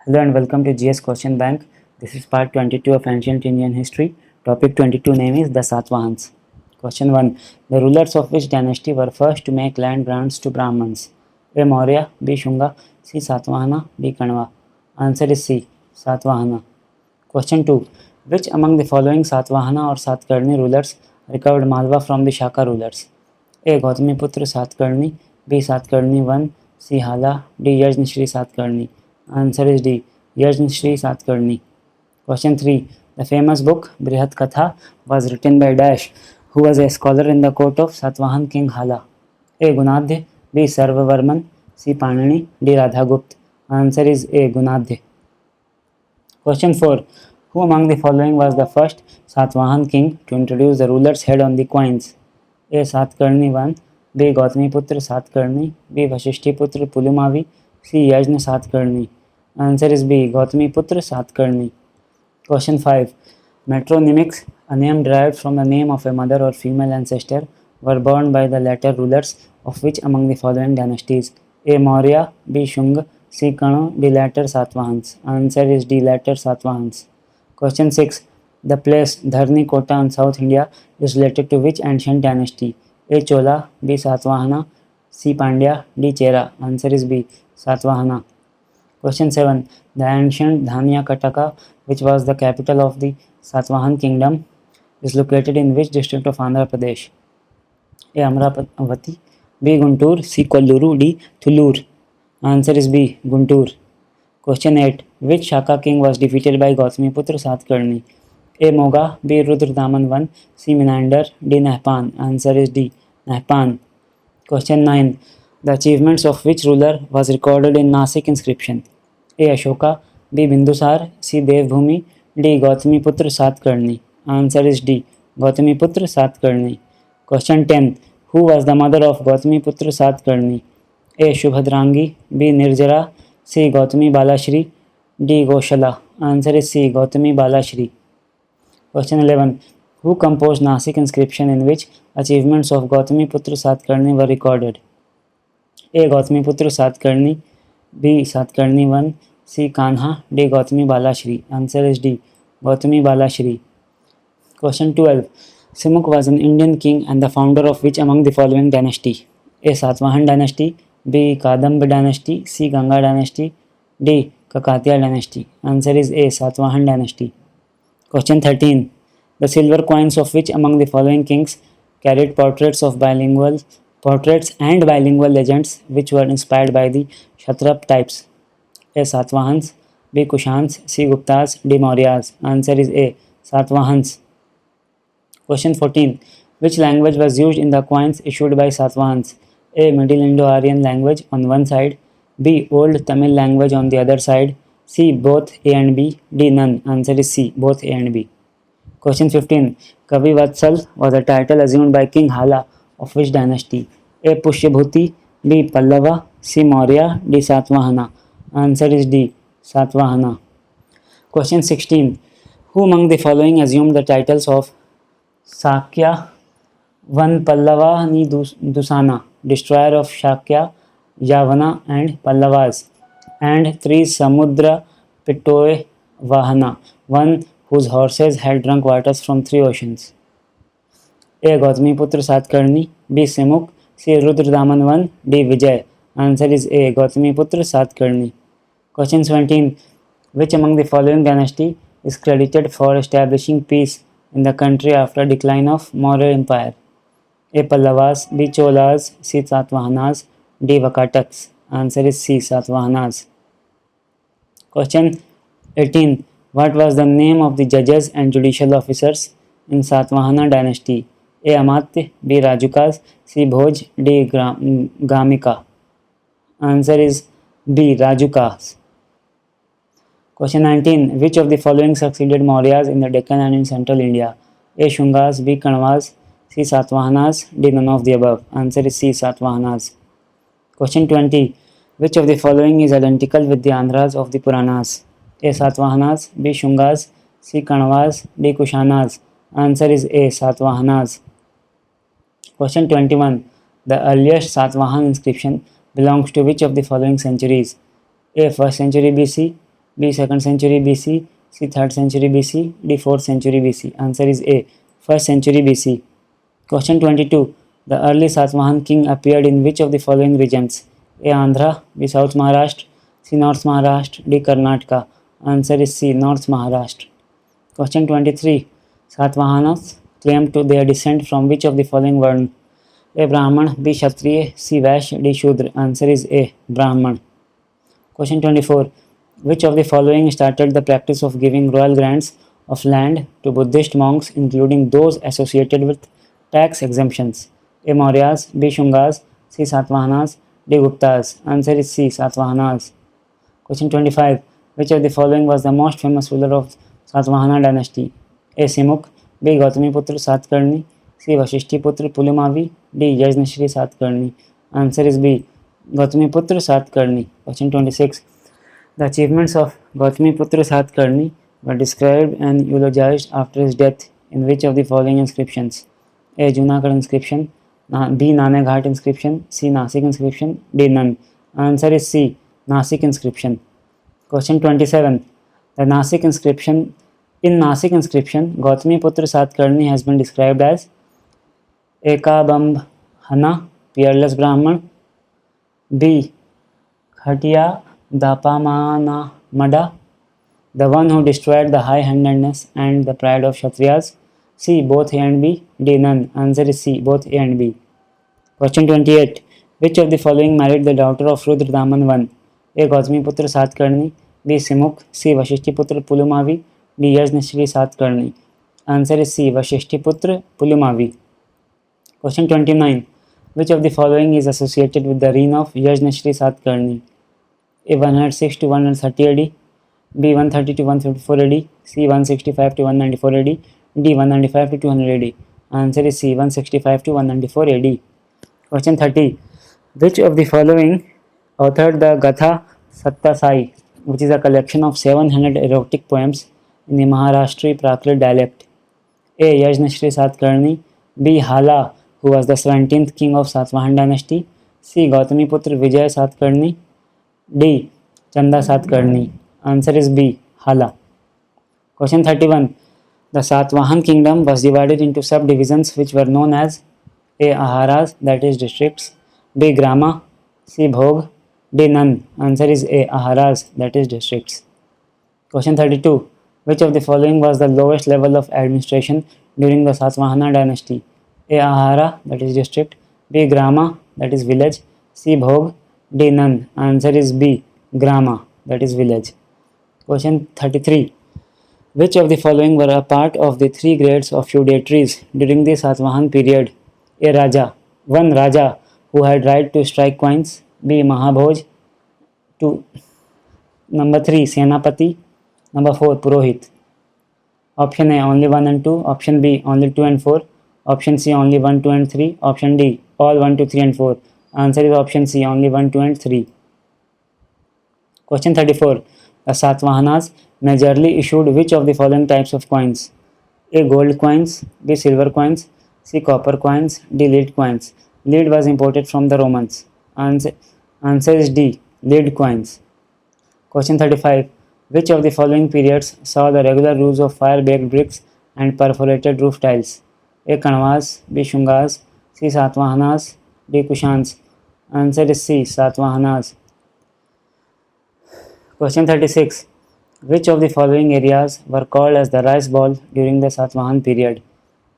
Hello and welcome to GS Question Bank. This is part 22 of Ancient Indian History. Topic 22 name is the Satvahans. Question 1. The rulers of which dynasty were first to make land grants to Brahmins? A. Maurya, B. Shunga, C. Satvahana, D. Kanva. Answer is C. Satvahana. Question 2. Which among the following Satvahana or Satkarni rulers recovered Malwa from the Shaka rulers? A. Gautamiputra Satkarni, B. Satkarni 1, C. Hala, D. Yajnashri Satkarni. Answer is D. Yajnashri Satkarni. Question 3. The famous book Brihat Katha was written by Dash, who was a scholar in the court of Satvahan king Hala. A. Gunadhya, B. Sarvavarman, C. Panini, D. Radhagupt. Answer is A. Gunadhya. Question 4. Who among the following was the first Satvahan king to introduce the ruler's head on the coins? A. Satkarni 1, B. Gautamiputra Satkarni, B. Vasishthiputra Pulumavi, C. Yajna Satkarni. Answer is B. Gautamiputra Satkarni. Question 5. Metronymics, a name derived from the name of a mother or female ancestor, were borne by the later rulers of which among the following dynasties? A. Maurya, B. Shunga, C. Kanu, D. later Satvahans. Answer is D. later Satvahans. Question 6. The place Dharni Kota in South India is related to which ancient dynasty? A. Chola, B. Satvahana, C. Pandya, D. Chera. Answer is B. Satvahana. Question 7. The ancient Dhanya Kataka, which was the capital of the Satvahan kingdom, is located in which district of Andhra Pradesh? A. Amravati, B. Guntur, C. Kolluru, D. Thullur. Answer is B. Guntur. Question 8. Which Shaka king was defeated by Gautamiputra Satkarni? A. Moga, B. Rudradaman 1, C. Menander, D. Nahpan. Answer is D. Nahpan. Question 9. The achievements of which ruler was recorded in Nasik inscription? A. Ashoka, B. Bindusar, C. Devbhumi, D. Gautamiputra Satkarni. Answer is D. Gautamiputra Satkarni. Question 10. Who was the mother of Gautamiputra Satkarni? A. Shubhadrangi, B. Nirjara, C. Gautami Balashri, D. Goshala. Answer is C. Gautami Balashri. Question 11. Who composed Nasik inscription in which achievements of Gautamiputra Satkarni were recorded? A. Gautamiputra Satkarni, B. Satkarni 1, C. Kanha, D. Gautami Balashri. Answer is D. Gautami Balashri. Question 12. Simuk was an Indian king and the founder of which among the following dynasty? A. Satvahan dynasty, B. Kadamba dynasty, C. Ganga dynasty, D. Kakatiya dynasty. Answer is A. Satvahan dynasty. Question 13. The silver coins of which among the following kings carried portraits and bilingual legends which were inspired by the Kshatrap types? A. Satvahans, B. Kushans, C. Guptas, D. Mauryas. Answer is A. Satvahans. Question 14. Which language was used in the coins issued by Satvahans? A. Middle Indo-Aryan language on one side, B. Old Tamil language on the other side, C. Both A and B, D. None. Answer is C. Both A and B. Question 15. Kavi Vatsal was a title assumed by King Hala of which dynasty? A. Pushyabhuti, B. Pallava, C. Maurya, D. Satvahana. Answer is D. Satvahana. Question 16. Who among the following assumed the titles of Sakya 1 Pallava ni Dusana, destroyer of Shakya, Yavana and Pallavas, and 3 Samudra Pittoe Vahana, one whose horses had drunk waters from 3 oceans? A. Gautamiputra Satkarni, B. Simuk, C. Rudradaman 1, D. Vijay. Answer is A. Gautamiputra Satkarni. Question 17. Which among the following dynasty is credited for establishing peace in the country after decline of Maurya Empire? A. Pallavas, B. Cholas, C. Satvahanas, D. Vakataks. Answer is C. Satvahanas. Question 18. What was the name of the judges and judicial officers in Satvahana dynasty? A. Amatya, B. Rajukas, C. Bhoj, D. Gamika. Answer is B. Rajukas. Question 19. Which of the following succeeded Mauryas in the Deccan and in central India? A. Shungas, B. Kanvas, C. Satvahanas, D. None of the above. Answer is C. Satvahanas. Question 20. Which of the following is identical with the Andhras of the Puranas? A. Satvahanas, B. Shungas, C. Kanvas, D. Kushanas. Answer is A. Satvahanas. Question 21. The earliest Satvahan inscription belongs to which of the following centuries? A. 1st century BC, B 2nd century BC, C 3rd century BC, D 4th century BC. Answer is A 1st century BC. Question 22. The early Satvahan king appeared in which of the following regions? A. Andhra, B. South Maharashtra, C. North Maharashtra, D. Karnataka. Answer is C. North Maharashtra. Question 23. Satvahanas claimed to their descent from which of the following Varna? A. Brahman, B. Kshatriya, C. Vaishya, D. Shudra. Answer is A. Brahman. Question 24. Which of the following started the practice of giving royal grants of land to Buddhist monks, including those associated with tax exemptions? A. Mauryas, B. Shungas, C. Satavahanas, D. Guptas. Answer is C. Satavahanas. Question 25. Which of the following was the most famous ruler of Satvahana dynasty? A. Simukh, B. Gautamiputra Satkarni, C. Vasishtiputra Pulumavi, D. Yajnashri Satkarni. Answer is B. Gautamiputra Satkarni. Question 26. The achievements of Gautamiputra Satkarni were described and eulogized after his death in which of the following inscriptions? A. Junagadh inscription, B. Naneghat inscription, C. Nasik inscription, D. None. Answer is C. Nasik inscription. Question 27. The Nasik inscription. In Nasik inscription, Gautamiputra Satkarni has been described as Ekabambhana, peerless Brahman, B. Khatiya Dapamana Mada, the one who destroyed the high-handedness and the pride of Kshatriyas. C. Both A and B. D. None. Answer is C. Both A and B. Question 28. Which of the following married the daughter of Rudra Daman I? A. Gautamiputra Satkarni, B. Simukh, C. Vasishtiputra Pulumavi, D. Yajnashri Satkarni. Answer is C. Vasishtiputra Pulumavi. Question 29. Which of the following is associated with the reign of Yajnashri Satkarni? A. 106 to 130 AD, B. 130 to 154 AD, C. 165 to 194 AD, D. 195 to 200 AD. Answer is C. 165 to 194 AD. Question 30. Which of the following authored the Gatha Sattasai, which is a collection of 700 erotic poems in the Maharashtri Prakrit dialect? A. Yajnashri Satkarni, B. Hala, who was the 17th king of Satvahan dynasty, C. Gautamiputra Vijay Satkarni, D. Chanda Satkarni. Answer is B. Hala. Question 31. The Satvahan kingdom was divided into subdivisions which were known as A. Aharas, that is districts, B. Grama, C. Bhog, D. None. Answer is A. Aharas, that is districts. Question 32. Which of the following was the lowest level of administration during the Satvahana dynasty? A. Ahara, that is district, B. Grama, that is village, C. Bhog, D. None. Answer is B. Grama, that is village. Question 33. Which of the following were a part of the three grades of feudatories during the Satvahan period? A. Raja, one Raja who had right to strike coins, B. Mahabhoj, two, number 3 Senapati, number 4 Purohit. Option A only 1 and 2, option B only 2 and 4, option C only 1, 2 and 3, option D all 1, 2, 3 and 4. Answer is option C only 1, 2 and 3. Question 34. The Satvahanas majorly issued which of the following types of coins? A. Gold coins, B. Silver coins, C. Copper coins, D. Lead coins. Lead was imported from the Romans. Answer is D. Lead coins. Question 35. Which of the following periods saw the regular use of fire-baked bricks and perforated roof tiles? A. Kanvas, B. Shungas, C. Satvahanas, D. Kushans. Answer is C. Satvahanas. Question 36. Which of the following areas were called as the rice bowl during the Satvahan period?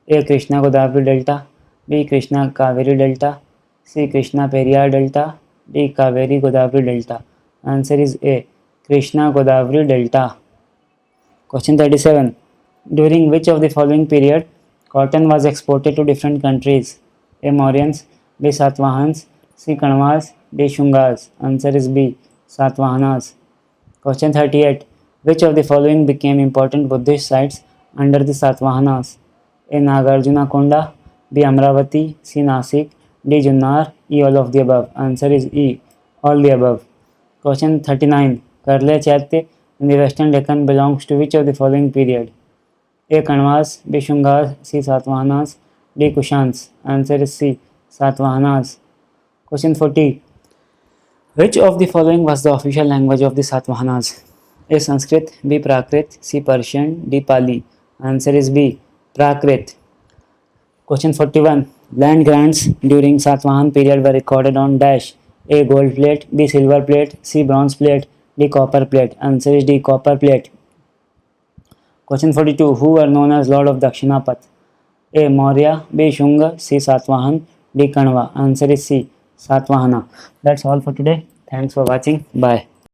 A. Krishna Godavari Delta, B. Krishna Kaveri Delta, C. Krishna Periyar Delta, D. Kaveri Godavari Delta. Answer is A. Krishna Godavari Delta. Question 37. During which of the following period cotton was exported to different countries? A. Mauryans, B. Satvahans, C. Kanvas, D. Shungas. Answer is B. Satvahanas. Question 38. Which of the following became important Buddhist sites under the Satvahanas? A. Nagarjuna Konda, B. Amravati, C. Nasik, D. Junnar, E. All of the above. Answer is E. All the above. Question 39. Karle Chaitya in the Western Deccan belongs to which of the following period? A. Kanvas, B. Shungas, C. Satvahanas, D. Kushans. Answer is C. Satvahanas. Question 40. Which of the following was the official language of the Satvahanas? A. Sanskrit, B. Prakrit, C. Persian, D. Pali. Answer is B. Prakrit. Question 41. Land grants during Satavahan period were recorded on dash. A. Gold plate, B. Silver plate, C. Bronze plate, D. Copper plate. Answer is D. Copper plate. Question 42. Who were known as Lord of Dakshinapath? A. Maurya, B. Shunga, C. Satvahan, D. Kanva. Answer is C. Satvahana. That's all for today. Thanks for watching. Bye.